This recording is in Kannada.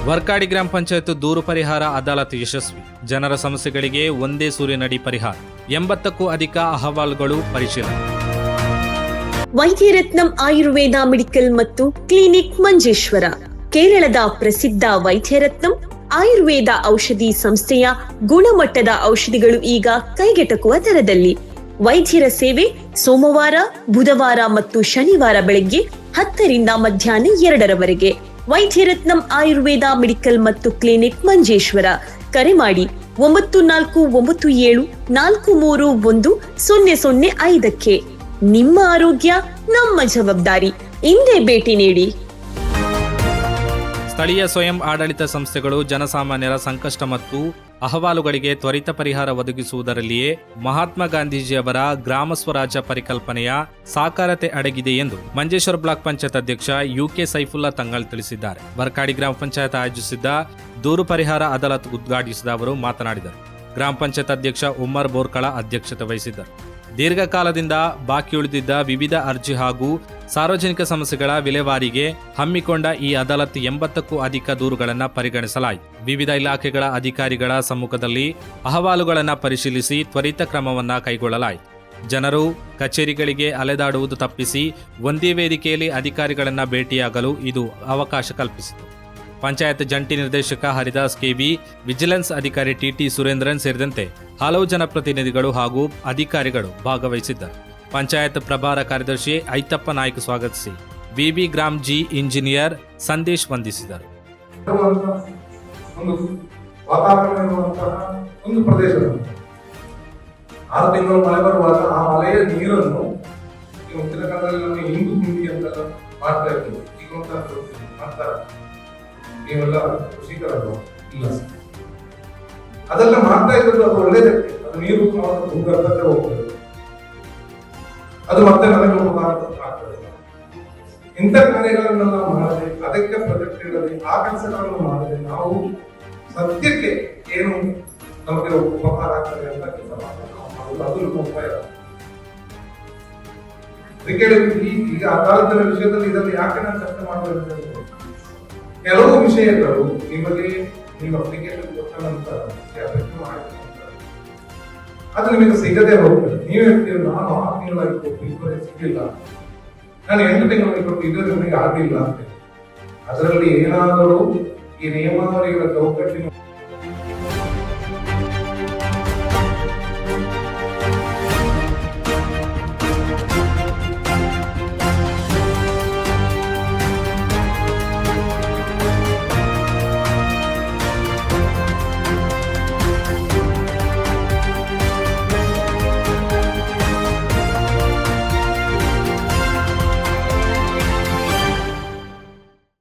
ವರ್ಕಾಡಿ ಗ್ರಾಮ ಪಂಚಾಯತ್ ದೂರು ಪರಿಹಾರ ಅದಾಲತ್ ಯಶಸ್ವಿ. ಜನರ ಸಮಸ್ಯೆಗಳಿಗೆ ಒಂದೇ ಸೂರಿನಡಿ ಪರಿಹಾರ. 80ಕ್ಕೂ ಅಧಿಕ ಅಹವಾಲುಗಳು ಪರಿಶೀಲನೆ. ವೈದ್ಯರತ್ನಂ ಆಯುರ್ವೇದ ಮೆಡಿಕಲ್ ಮತ್ತು ಕ್ಲಿನಿಕ್ ಮಂಜೇಶ್ವರ. ಕೇರಳದ ಪ್ರಸಿದ್ಧ ವೈದ್ಯರತ್ನಂ ಆಯುರ್ವೇದ ಔಷಧಿ ಸಂಸ್ಥೆಯ ಗುಣಮಟ್ಟದ ಔಷಧಿಗಳು ಈಗ ಕೈಗೆಟಕುವ ದರದಲ್ಲಿ. ವೈದ್ಯರ ಸೇವೆ ಸೋಮವಾರ, ಬುಧವಾರ ಮತ್ತು ಶನಿವಾರ ಬೆಳಗ್ಗೆ 10ರಿಂದ ಮಧ್ಯಾಹ್ನ 2ರವರೆಗೆ. ವೈದ್ಯರತ್ನಂ ಆಯುರ್ವೇದ ಮೆಡಿಕಲ್ ಮತ್ತು ಕ್ಲಿನಿಕ್ ಮಂಜೇಶ್ವರ. ಕರೆ ಮಾಡಿ 9497431005. ನಿಮ್ಮ ಆರೋಗ್ಯ ನಮ್ಮ ಜವಾಬ್ದಾರಿ. ಇಂದೇ ಭೇಟಿ ನೀಡಿ. ಸ್ಥಳೀಯ ಸ್ವಯಂ ಆಡಳಿತ ಸಂಸ್ಥೆಗಳು ಜನಸಾಮಾನ್ಯರ ಸಂಕಷ್ಟ ಮತ್ತು ಅಹವಾಲುಗಳಿಗೆ ತ್ವರಿತ ಪರಿಹಾರ ಒದಗಿಸುವುದರಲ್ಲಿಯೇ ಮಹಾತ್ಮ ಗಾಂಧೀಜಿಯವರ ಗ್ರಾಮ ಸ್ವರಾಜ್ಯ ಪರಿಕಲ್ಪನೆಯ ಸಾಕಾರತೆ ಅಡಗಿದೆ ಎಂದು ಮಂಜೇಶ್ವರ ಬ್ಲಾಕ್ ಪಂಚಾಯತ್ ಅಧ್ಯಕ್ಷ ಯುಕೆ ಸೈಫುಲ್ಲಾ ತಂಗಳ್ ತಿಳಿಸಿದ್ದಾರೆ. ವರ್ಕಾಡಿ ಗ್ರಾಮ ಪಂಚಾಯತ್ ಆಯೋಜಿಸಿದ್ದ ದೂರು ಪರಿಹಾರ ಅದಾಲತ್ ಉದ್ಘಾಟಿಸಿದ ಅವರು ಮಾತನಾಡಿದರು. ಗ್ರಾಮ ಪಂಚಾಯತ್ ಅಧ್ಯಕ್ಷ ಉಮ್ಮರ್ ಬೋರ್ಕಳ ಅಧ್ಯಕ್ಷತೆ ವಹಿಸಿದ್ದರು. ದೀರ್ಘಕಾಲದಿಂದ ಬಾಕಿ ಉಳಿದಿದ್ದ ವಿವಿಧ ಅರ್ಜಿ ಹಾಗೂ ಸಾರ್ವಜನಿಕ ಸಮಸ್ಯೆಗಳ ವಿಲೇವಾರಿಗೆ ಹಮ್ಮಿಕೊಂಡ ಈ ಅದಾಲತ್ 80ಕ್ಕೂ ಅಧಿಕ ದೂರುಗಳನ್ನು ಪರಿಗಣಿಸಲಾಯಿತು. ವಿವಿಧ ಇಲಾಖೆಗಳ ಅಧಿಕಾರಿಗಳ ಸಮ್ಮುಖದಲ್ಲಿ ಅಹವಾಲುಗಳನ್ನು ಪರಿಶೀಲಿಸಿ ತ್ವರಿತ ಕ್ರಮವನ್ನು ಕೈಗೊಳ್ಳಲಾಯಿತು. ಜನರು ಕಚೇರಿಗಳಿಗೆ ಅಲೆದಾಡುವುದು ತಪ್ಪಿಸಿ ಒಂದೇ ವೇದಿಕೆಯಲ್ಲಿ ಅಧಿಕಾರಿಗಳನ್ನು ಭೇಟಿಯಾಗಲು ಇದು ಅವಕಾಶ ಕಲ್ಪಿಸಿತು. ಪಂಚಾಯತ್ ಜಂಟಿ ನಿರ್ದೇಶಕ ಹರಿದಾಸ್ ಕೆವಿ, ವಿಜಿಲೆನ್ಸ್ ಅಧಿಕಾರಿ ಟಿಟಿ ಸುರೇಂದ್ರನ್ ಸೇರಿದಂತೆ ಹಲವು ಜನಪ್ರತಿನಿಧಿಗಳು ಹಾಗೂ ಅಧಿಕಾರಿಗಳು ಭಾಗವಹಿಸಿದ್ದರು. ಪಂಚಾಯತ್ ಪ್ರಭಾರ ಕಾರ್ಯದರ್ಶಿ ಐತಪ್ಪ ನಾಯ್ಕ ಸ್ವಾಗತಿಸಿ ಬಿಬಿ ಗ್ರಾಮ್ ಜಿ ಇಂಜಿನಿಯರ್ ಸಂದೇಶ್ ವಂದಿಸಿದರು. ಒಂದು ಪ್ರದೇಶ 6 ತಿಂಗಳು ಮಳೆ ಬರುವಾಗ ಆ ಮಳೆಯ ನೀರನ್ನು ಮುಂಚಿನ ಕಾಲದಲ್ಲಿ ನಾವು ಇಂಗು ಗುಂಡಿ ಅಂತ ಮಾಡ್ತಾ ಇದ್ದೀವಿ. ಈಗ ಮಾಡ್ತಾರೆ ನೀವೆಲ್ಲ ಕೃಷಿಕರಲ್ಲ ಇಲ್ಲ, ಅದೆಲ್ಲ ಮಾಡ್ತಾ ಇದ್ದದ್ದು ಅದು ಒಳ್ಳೇದಕ್ಕೆ. ಅದು ನೀರು ಭೂಗರ್ಭಕ್ಕೆ ಹೋಗ್ತದೆ, ಅದು ಮತ್ತೆ ನನಗೆ ಉಪಕಾರ ಆಗ್ತದೆ. ಇಂಥ ಕಾರ್ಯಗಳನ್ನೆಲ್ಲ ಮಾಡದೆ, ಅದಕ್ಕೆ ಪ್ರೊಜೆಕ್ಟ್ ಇಡದೆ, ಆ ಕೆಲಸಗಳನ್ನು ಮಾಡದೆ ನಾವು ಸದ್ಯಕ್ಕೆ ಏನು ನಮಗೆ ಉಪಕಾರ ಆಗ್ತದೆ ಅಂತ ಕೆಲಸ ಮಾಡೋದು ಅದು ಉಪಾಯ. ಈಗ ಅದಾಲತ್ನ ವಿಷಯದಲ್ಲಿ ಇದನ್ನು ಯಾಕೆ ನಾನು ಚರ್ಚೆ ಮಾಡಬೇಕು? ಕೆಲವು ವಿಷಯಗಳು ನಿಮಗೆ ನೀವು ಅಪ್ಲಿಕೇಶನ್ ಕೊಟ್ಟ ನಂತರ ಅದು ನಿಮಗೆ ಸಿಗದೆ ಹೋಗ್ತದೆ. ನೀವು ಹೇಳ್ತೀವಿ ನಾನು 6 ತಿಂಗಳಾಗಿ ಕೊಟ್ಟು ಇದುವರೆಗೆ ಸಿಗಲಿಲ್ಲ, ನಾನು 8 ತಿಂಗಳಾಗಿ ಕೊಟ್ಟು ಇದುವರೆಗೆ ನನಗೆ ಆಗಿಲ್ಲ ಅಂತ. ಅದರಲ್ಲಿ ಏನಾದರೂ ಈ ನಿಯಮಾವಳಿಗಳ ಚೌಕಟ್ಟಿನ